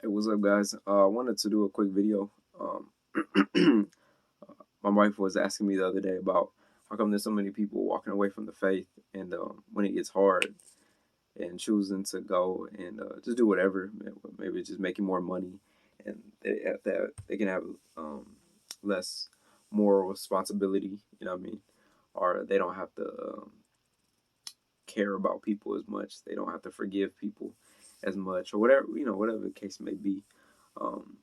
Hey, what's up, guys? I wanted to do a quick video. My wife was asking me the other day about how come there's so many people walking away from the faith, and when it gets hard and choosing to go and just do whatever, maybe just making more money, and they can have less moral responsibility. You know what I mean? Or they don't have to care about people as much. They don't have to forgive people as much, or whatever whatever the case may be. Um,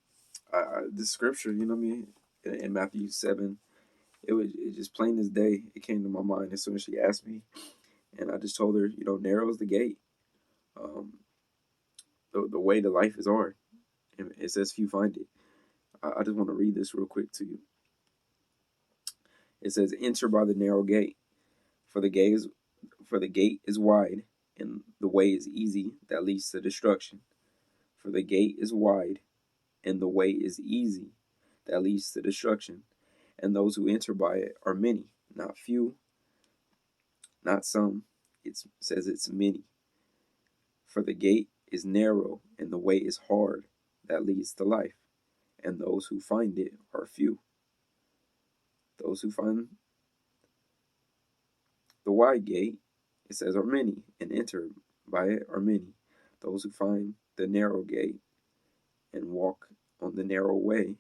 the scripture, you know what I mean, in Matthew 7, it just plain as day. It came to my mind as soon as she asked me, and I just told her, narrow's the gate. Um, the way to life is hard, and it says few find it. I just want to read this real quick to you. It says, "Enter by the narrow gate, for the gate is wide, and the way is easy that leads to destruction. For the gate is wide, and the way is easy that leads to destruction, and those who enter by it are many, not few, not some." It says it's many. For the gate is narrow, and the way is hard that leads to life, and those who find it are few. Those who find the wide gate, it says, are many, and enter by it are many. Those who find the narrow gate and walk on the narrow way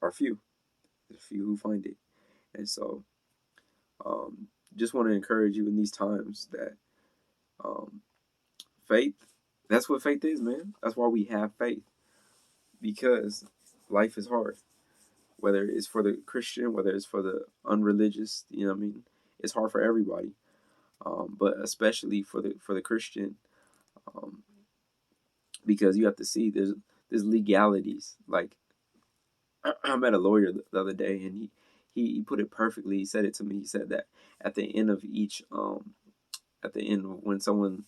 are few. There's few who find it. And so, just want to encourage you in these times that um, faith, that's what faith is, man. That's why we have faith, because life is hard. Whether it's for the Christian, whether it's for the unreligious, you know what I mean? It's hard for everybody, but especially for the Christian, um, because you have to see there's legalities. Like, I met a lawyer the other day, and he put it perfectly. He said it to me. He said that at the end of each at the end when someone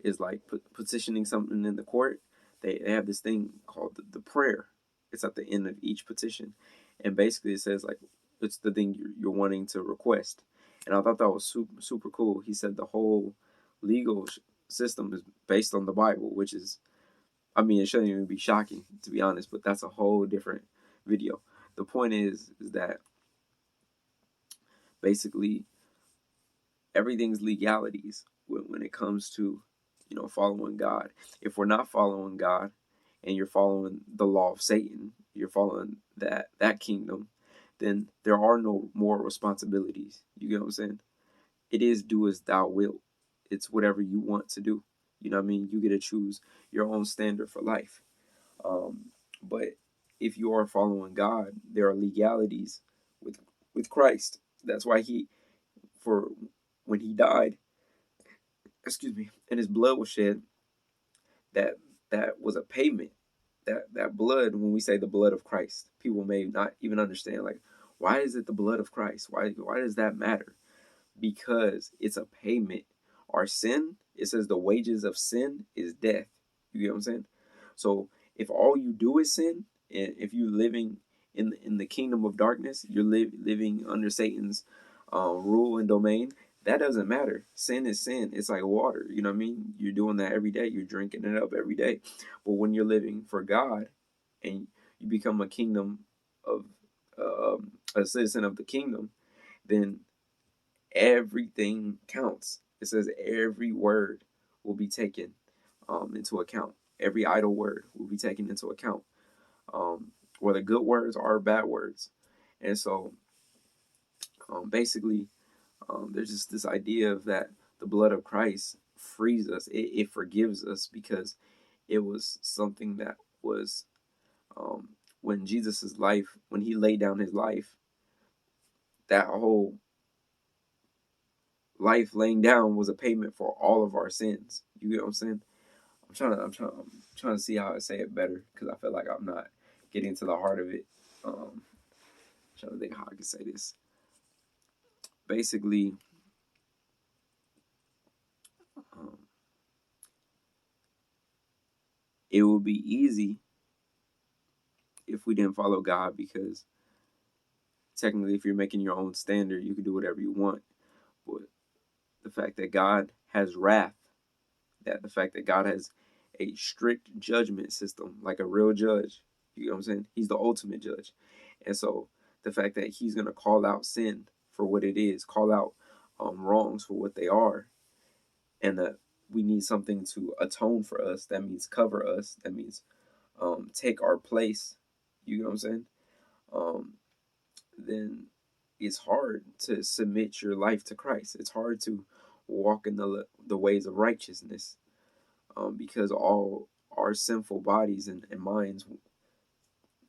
is like petitioning something in the court, they have this thing called the prayer. It's at the end of each petition, and basically it says like it's the thing you're wanting to request. And I thought that was super cool. He said the whole legal system is based on the Bible, which is, I mean, it shouldn't even be shocking, to be honest, but that's a whole different video. The point is that basically everything's legalities when it comes to, following God. If we're not following God, and you're following the law of Satan, you're following that kingdom, then there are no moral responsibilities. You get what I'm saying? It is do as thou wilt. It's whatever you want to do. You know what I mean? You get to choose your own standard for life. But if you are following God, there are legalities with Christ. That's why for when he died, excuse me, and his blood was shed, that that was a payment. That blood, when we say the blood of Christ, people may not even understand, like, why is it the blood of Christ? Why does that matter? Because it's a payment. Our sin, it says the wages of sin is death. You get what I'm saying? So if all you do is sin, and if you're living in the kingdom of darkness, you're living under Satan's rule and domain, that doesn't matter. Sin is sin. It's like water. You know what I mean? You're doing that every day. You're drinking it up every day. But when you're living for God, and you become a citizen of the kingdom, then everything counts. It says every word will be taken into account. Every idle word will be taken into account, whether good words or bad words. And so, basically, there's just this idea of that the blood of Christ frees us. It forgives us, because it was something that was, when Jesus's life, when he laid down his life, that whole life laying down was a payment for all of our sins. You get what I'm saying? I'm trying to see how I say it better, because I feel like I'm not getting to the heart of it. Trying to think how I can say this. Basically, um, it would be easy if we didn't follow God, because technically, if you're making your own standard, you can do whatever you want. But the fact that God has wrath, that the fact that God has a strict judgment system, like a real judge. You know what I'm saying? He's the ultimate judge. And so the fact that he's going to call out sin for what it is, call out wrongs for what they are, and that we need something to atone for us. That means cover us. That means take our place. You know what I'm saying? Um, then it's hard to submit your life to Christ. It's hard to walk in the ways of righteousness, because all our sinful bodies and minds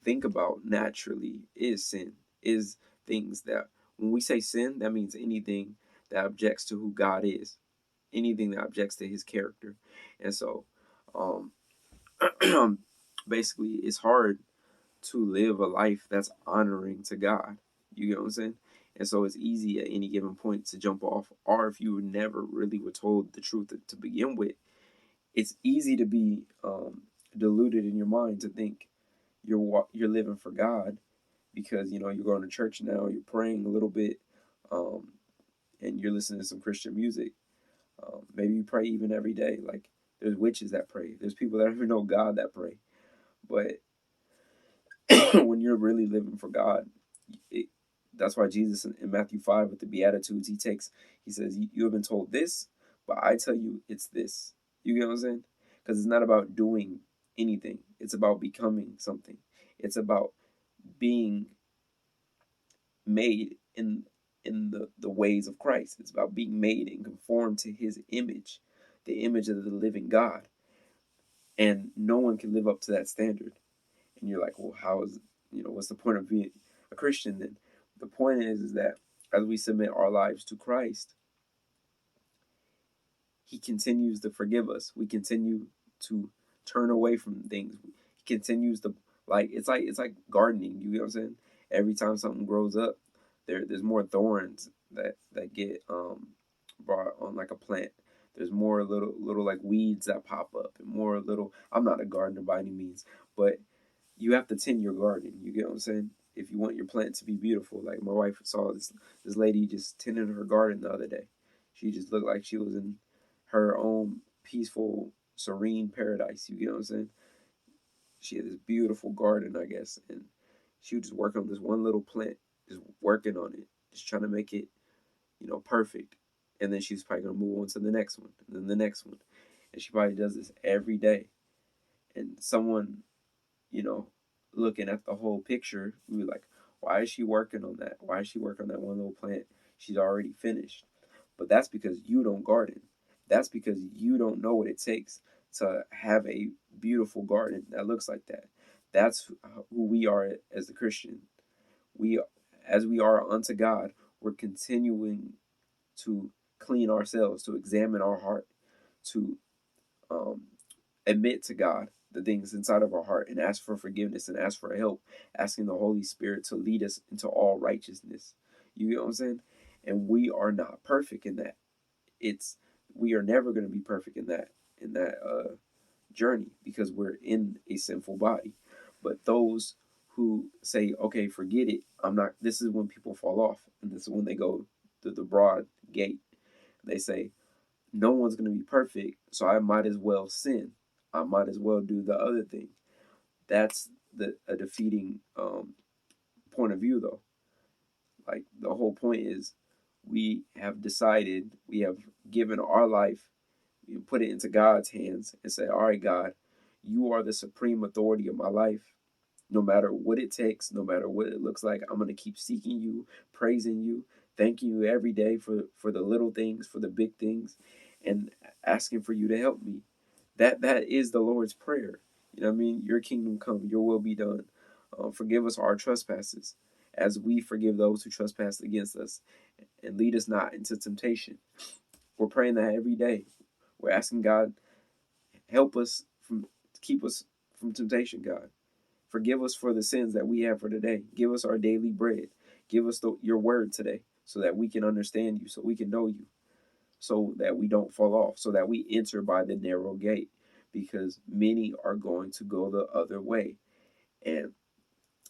think about naturally is sin, is things that, when we say sin, that means anything that objects to who God is, anything that objects to his character. And so um, basically it's hard to live a life that's honoring to God. You get what I'm saying? And so it's easy at any given point to jump off, or if you never really were told the truth to begin with, it's easy to be deluded in your mind to think you're living for God because you're going to church now, you're praying a little bit, um, and you're listening to some Christian music. Maybe you pray even every day. Like there's witches that pray. There's people that don't even know God that pray. But when you're really living for God, it, that's why Jesus in Matthew 5 with the Beatitudes, he says, you have been told this, but I tell you it's this. You get what I'm saying? Because it's not about doing anything. It's about becoming something. It's about being made in the ways of Christ. It's about being made and conformed to his image, the image of the living God. And no one can live up to that standard. And you're like, well, how is, what's the point of being a Christian then? The point is that as we submit our lives to Christ, he continues to forgive us. We continue to turn away from things. He continues to, it's like gardening. You know what I'm saying? Every time something grows up, there's more thorns that get brought on like a plant. There's more little like weeds that pop up and more little. I'm not a gardener by any means, but you have to tend your garden. You get what I'm saying? If you want your plant to be beautiful, like my wife saw this lady just tending her garden the other day. She just looked like she was in her own peaceful, serene paradise. You get what I'm saying? She had this beautiful garden, I guess, and she was just working on this one little plant, just working on it, just trying to make it, perfect. And then she's probably gonna move on to the next one, and then the next one, and she probably does this every day. And someone, you know, looking at the whole picture, we were like, why is she working on that? Why is she working on that one little plant? She's already finished. But that's because you don't garden. That's because you don't know what it takes to have a beautiful garden that looks like that. That's who we are as a Christian. We, as we are unto God, we're continuing to clean ourselves, to examine our heart, to um, admit to God the things inside of our heart and ask for forgiveness and ask for help, asking the Holy Spirit to lead us into all righteousness. You get what I'm saying? And we are not perfect in that. It's we are never going to be perfect in that journey because we're in a sinful body. But those who say, "Okay, forget it. I'm not." This is when people fall off, and this is when they go to the broad gate. They say, "No one's going to be perfect, so I might as well sin. I might as well do the other thing." That's a defeating point of view, though. Like the whole point is, we have decided, we have given our life, you put it into God's hands and say, all right, God, you are the supreme authority of my life. No matter what it takes, no matter what it looks like, I'm going to keep seeking you, praising you, thanking you every day for the little things, for the big things, and asking for you to help me. That is the Lord's prayer. You know what I mean? Your kingdom come, your will be done. Forgive us our trespasses as we forgive those who trespass against us, and lead us not into temptation. We're praying that every day. We're asking God, help us keep us from temptation, God. Forgive us for the sins that we have for today. Give us our daily bread. Give us your word today so that we can understand you, so we can know you, so that we don't fall off, so that we enter by the narrow gate, because many are going to go the other way. And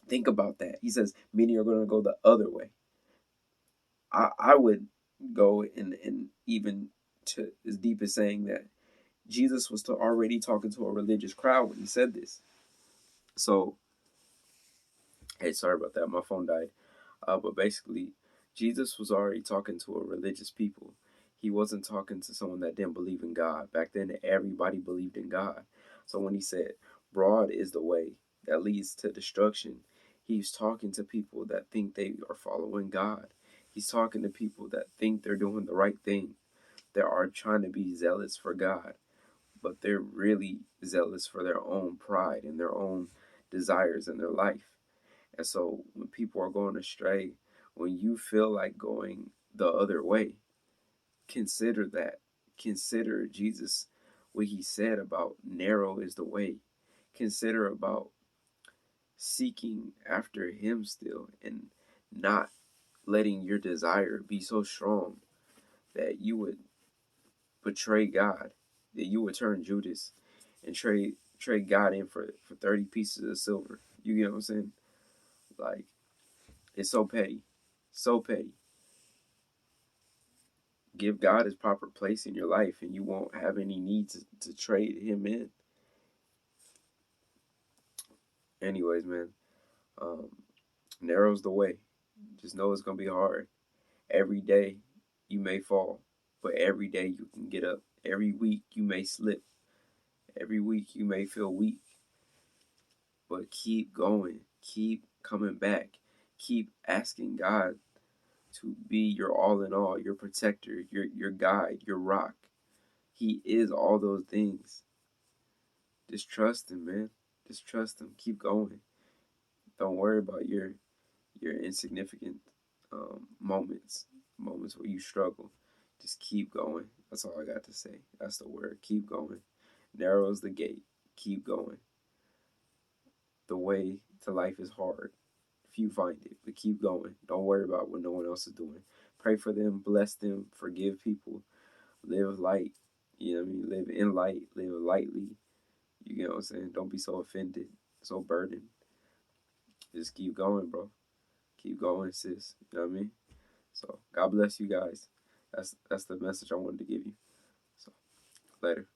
think about that. He says many are going to go the other way. I would go and even to as deep as saying that Jesus was already talking to a religious crowd when he said this. So, hey, sorry about that. My phone died. But basically, Jesus was already talking to a religious people. He wasn't talking to someone that didn't believe in God. Back then, everybody believed in God. So when he said, broad is the way that leads to destruction, he's talking to people that think they are following God. He's talking to people that think they're doing the right thing. They are trying to be zealous for God, but they're really zealous for their own pride and their own desires in their life. And so when people are going astray, when you feel like going the other way, consider that. Consider Jesus, what he said about narrow is the way. Consider about seeking after him still and not letting your desire be so strong that you would betray God, that you would turn Judas and trade God in for 30 pieces of silver. You get what I'm saying? Like, it's so petty. So petty. Give God his proper place in your life and you won't have any need to trade him in. Anyways, man, um, narrow's the way. Just know it's going to be hard. Every day you may fall, but every day you can get up. Every week you may slip. Every week you may feel weak, but keep going. Keep coming back. Keep asking God to be your all in all, your protector, your guide, your rock. He is all those things. Just trust him, man. Just trust him. Keep going. Don't worry about your insignificant moments, moments where you struggle. Just keep going. That's all I got to say. That's the word. Keep going. Narrows the gate. Keep going. The way to life is hard. Few find it, but keep going. Don't worry about what no one else is doing. Pray for them, bless them, forgive people, live light. You know what I mean? Live in light, live lightly. You get what I'm saying? Don't be so offended, so burdened. Just keep going, bro. Keep going, sis. You know what I mean? So God bless you guys. That's the message I wanted to give you. So later.